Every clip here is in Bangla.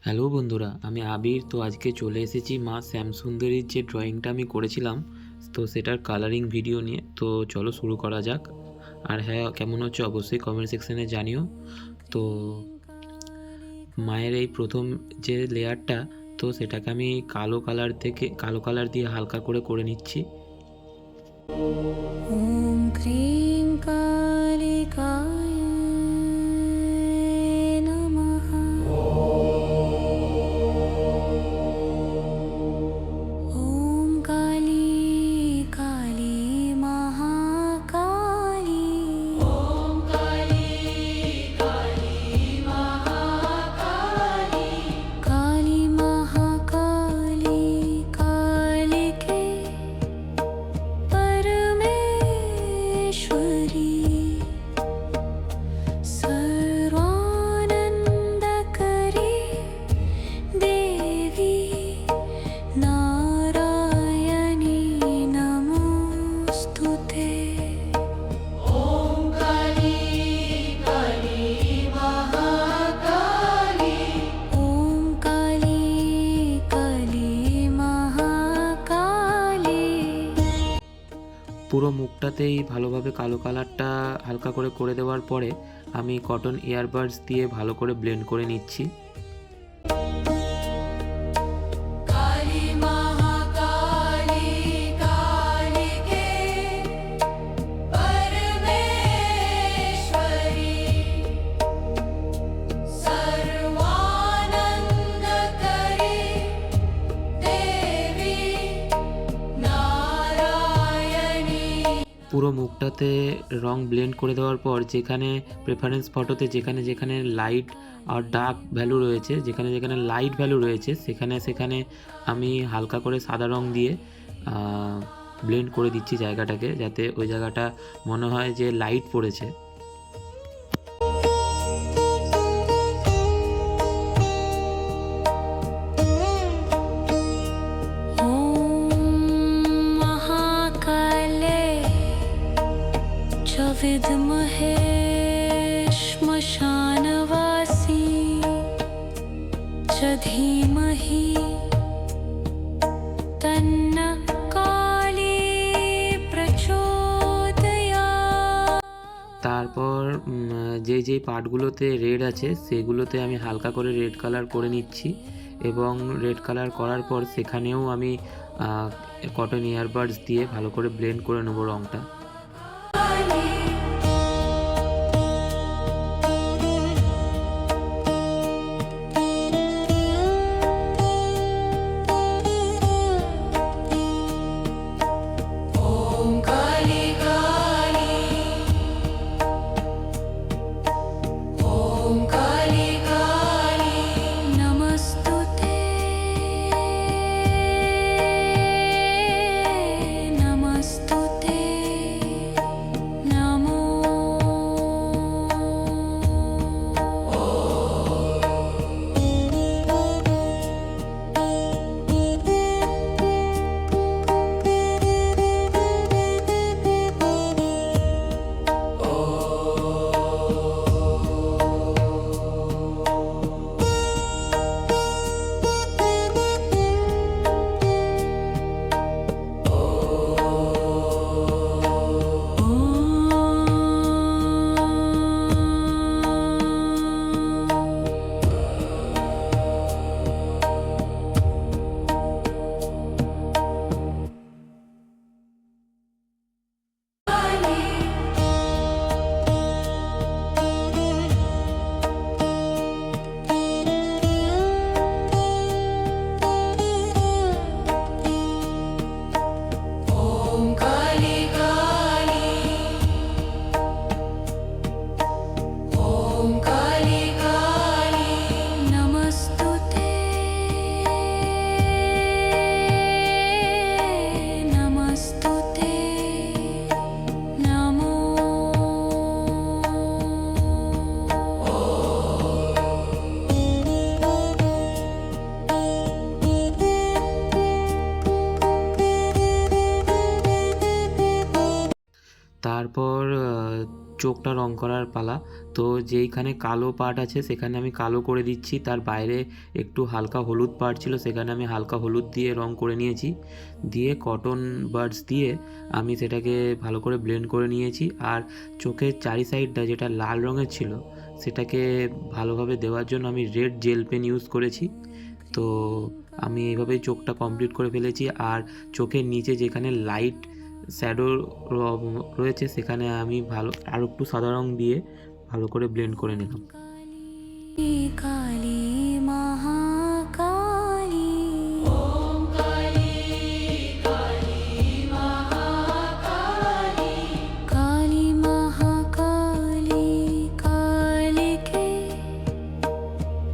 হ্যালো বন্ধুরা, আমি আবির। তো আজকে চলে এসেছি মা শ্যামসুন্দরীর যে ড্রয়িংটা আমি করেছিলাম, তো সেটার কালারিং ভিডিও নিয়ে। তো চলো শুরু করা যাক। আর হ্যাঁ, কেমন হচ্ছে অবশ্যই কমেন্ট সেকশানে জানিও। তো মায়ের এই প্রথম যে লেয়ারটা, তো সেটাকে আমি কালো কালার দিয়ে হালকা করে নিচ্ছি। ॐ क्रीं कालिकाय नमः। ॐ काली काली महाकाली। ॐ काली काली महाकाली। काली महाकाली कालिके परमेश्वरी सर्वानन्दकरी देवी नारायणी नमोस्तुते। ॐ काली काली महाकाली। ॐ काली काली महाकाली। পুরো মুখটাতেই ভালোভাবে কালো কালারটা হালকা করে দেওয়ার পরে আমি কটন ইয়ারবাডস দিয়ে ভালো করে ব্লেন্ড করে নিচ্ছি। काली महाकाली कालिके परमेश्वरी सर्वानन्दकरी देवी नारायणी। পুরো মুখটাতে রং ব্লেন্ড করে দেওয়ার পর যেখানে প্রেফারেন্স ফটোতে যেখানে যেখানে লাইট আর ডার্ক ভ্যালু রয়েছে, যেখানে যেখানে লাইট ভ্যালু রয়েছে, সেখানে সেখানে আমি হালকা করে সাদা রং দিয়ে ব্লেন্ড করে দিচ্ছি জায়গাটাকে, যাতে ওই জায়গাটা মনে হয় যে লাইট পড়েছে। ॐ महाकाले च विद्महे श्मशानवासी च धीमहि तन्न काली प्रचोदयात्। তারপর যেই পার্টগুলোতে রেড আছে সেগুলোতে আমি হালকা করে রেড কালার করে নিচ্ছি, এবং রেড কালার করার পর সেখানেও আমি কটন ইয়ারবাডস দিয়ে ভালো করে ব্লেন্ড করে নেবো রঙটা। ॐ काली काली। ॐ काली काली नमस्तुते। नमस्तुते। চোখটা রং করার পালা। তো যেইখানে কালো পার্ট আছে সেখানে আমি কালো করে দিচ্ছি, তার বাইরে একটু হালকা হলুদ পার্ট ছিল সেখানে আমি হালকা হলুদ দিয়ে রং করে নিয়েছি, দিয়ে কটন বাডস দিয়ে আমি সেটাকে ভালো করে ব্লেন্ড করে নিয়েছি। আর চোখের চারি সাইডটা যেটা লাল রঙের ছিল সেটাকে ভালোভাবে দেওয়ার জন্য আমি রেড জেল পেন ইউজ করেছি। তো আমি এইভাবেই চোখটা কমপ্লিট করে ফেলেছি। আর চোখের নিচে যেখানে লাইট শ্যাডো রয়েছে সেখানে আমি ভালো আরও একটু সাদা রং দিয়ে ভালো করে ব্লেন্ড করে নিলাম। काली महाकाली ॐ काली काली महाकाली काली महाकाली कालिके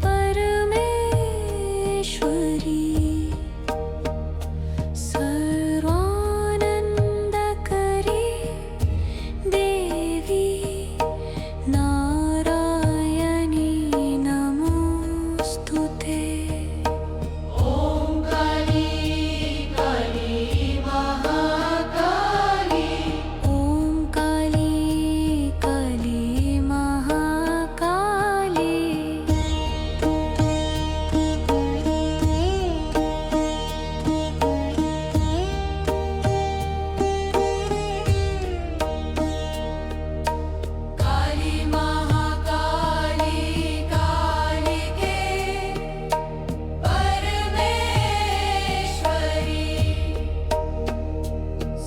परमेश्वरी सर्वानन्दकरी देवी नारायणी नमोस्तुते ॐ काली काली महाकाली ॐ काली काली महाकाली काली महाकाली कालिके परमेश्वरी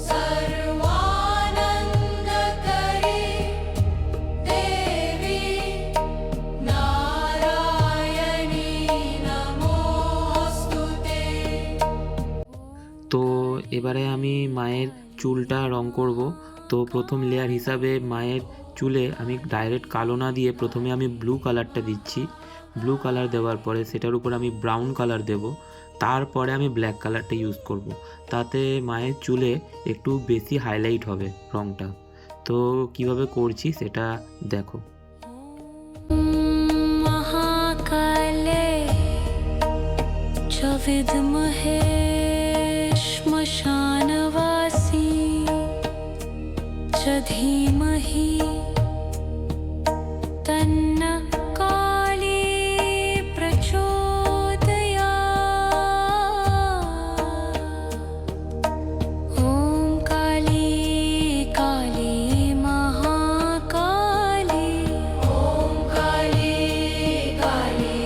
सर्वानन्दकरी देवी नारायणी नमोस्तुते তো এবারে আমি মায়ের চুলটা রং করব। তো প্রথম লেয়ার হিসাবে মায়ের চুলে আমি ডাইরেক্ট কালো না দিয়ে প্রথমে আমি ব্লু কালারটা দিচ্ছি। ব্লু কালার দেওয়ার পরে সেটার উপর আমি ব্রাউন কালার দেব, তারপরে আমি ব্ল্যাক কালারটা ইউজ করব। তাতে মায়ের চুলে একটু বেশি হাইলাইট হবে রংটা। তো কিভাবে করছি সেটা দেখো। महाकाले च विद्महे श्मशानवासी च धीमहि तन्न काली प्रचोदयात् ॐ काली काली महाकाली ॐ काली काली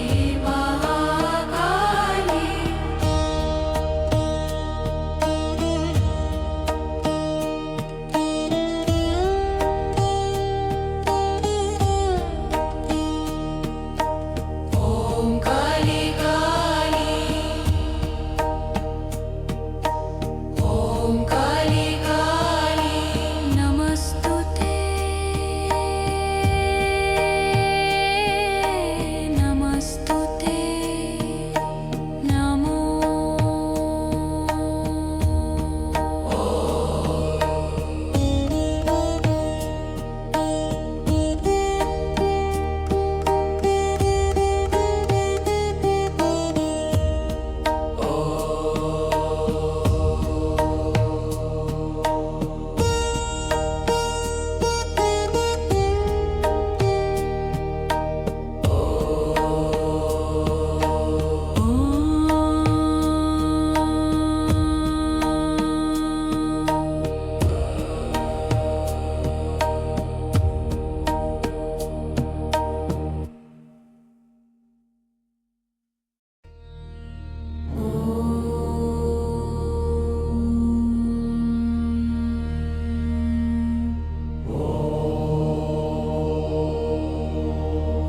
महाकाली ॐ काली काली ॐ काली काली नमस्तुते नमस्तुते नमो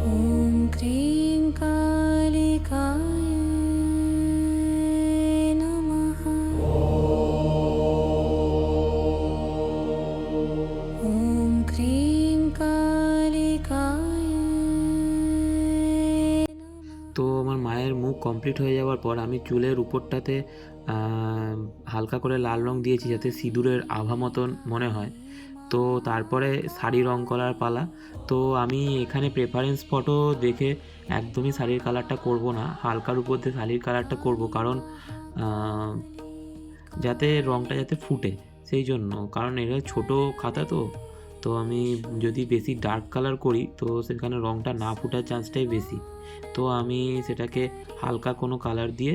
ॐ क्रीं कालिकाय नमः ॐ क्रीं कालिकाय তো আমার মায়ের মুখ কমপ্লিট হয়ে যাওয়ার পর আমি চুলের উপরটাতে হালকা করে লাল রং দিয়েছি যাতে সিঁদুরের আভা মতন মনে হয়। তো তারপরে শাড়ি রং করার পালা। তো আমি এখানে প্রেফারেন্স ফটো দেখে একদমই শাড়ির কালারটা করব না, হালকার উপর দিয়ে শাড়ির কালারটা করব, কারণ যাতে রংটা যাতে ফুটে সেই জন্য, কারণ এটা ছোট খাতা তো তো আমি যদি বেশি ডার্ক কালার করি তো সেখানে রঙটা না ফোটার চান্সটাই বেশি। তো আমি সেটাকে হালকা কোনো কালার দিয়ে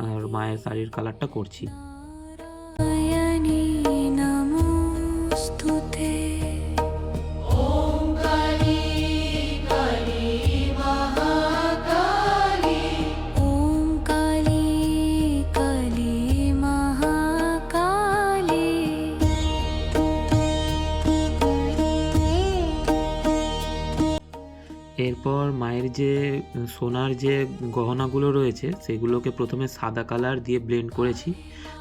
আর মায়ের শাড়ির কালারটা করছি। नारायणी नमोस्तुते। ॐ काली काली महाकाली। ॐ काली काली महाकाली। এরপর মায়ের যে সোনার যে গহনাগুলো রয়েছে সেগুলোকে প্রথমে সাদা কালার দিয়ে ব্লেন্ড করেছি,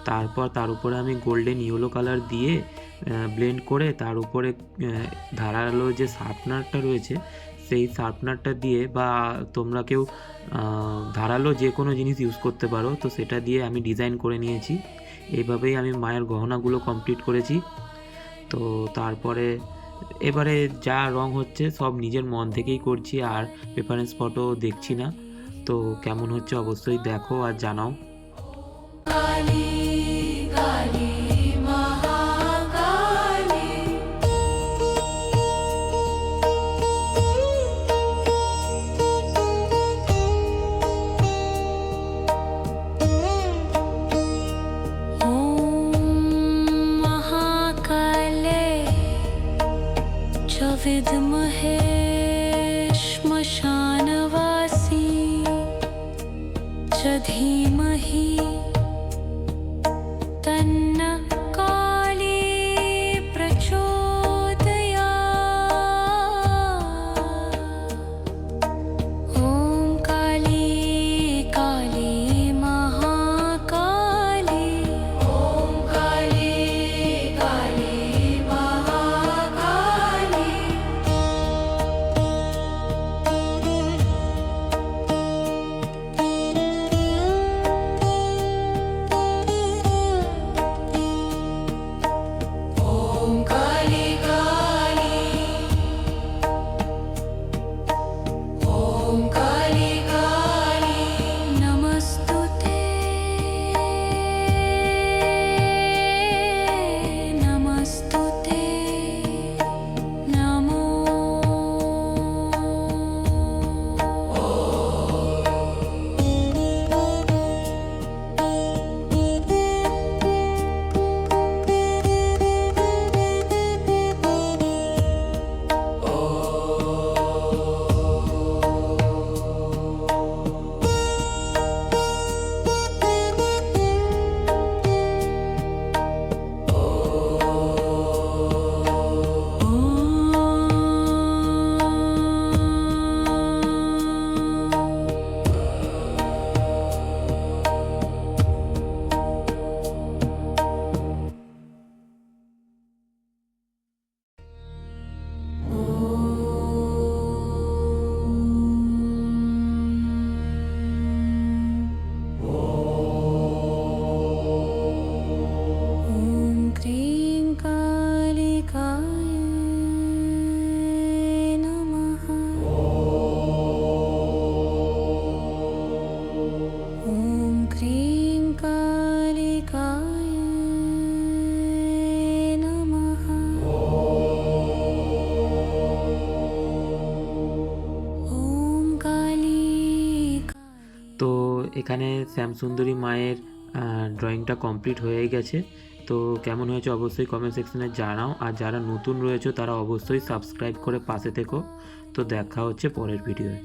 তারপর তার উপরে আমি গোল্ডেন ইয়েলো কালার দিয়ে ব্লেন্ড করে তার উপরে ধারালো যে শার্পনারটা রয়েছে সেই শার্পনারটা দিয়ে, বা তোমরা কেউ ধারালো যে কোনো জিনিস ইউজ করতে পারো, তো সেটা দিয়ে আমি ডিজাইন করে নিয়েছি। এইভাবেই আমি মায়ের গহনাগুলো কমপ্লিট করেছি। তো তারপরে এবারে যা রং হচ্ছে সব নিজের মন থেকেই করছি, আর প্রেফারেন্স ফটো দেখছি না। তো কেমন হচ্ছে অবশ্যই দেখো আর জানাও। काली काली महाकाली। ॐ महाकाले च विद्महे श्मशानवासी च धीमहि तन्न काली प्रचोदयात्। ॐ काली काली महाकाली। ॐ काली काली महाकाली। ॐ काली काली। ॐ काली काली नमस्तुते। नमस्तुते नमो। ॐ क्रीं कालिकाय नमः। ॐ क्रीं कालिकाय नमः। ॐ काली তো এখানে শ্যামসুন্দরী মায়ের ড্রয়িংটা কমপ্লিট হয়ে গেছে। তো কেমন হয়েছে অবশ্যই কমেন্ট সেকশনে জানাও, আর যারা নতুন রয়েছে তারা অবশ্যই সাবস্ক্রাইব করে পাশে থেকো। তো দেখা হচ্ছে পরের ভিডিওয়ে।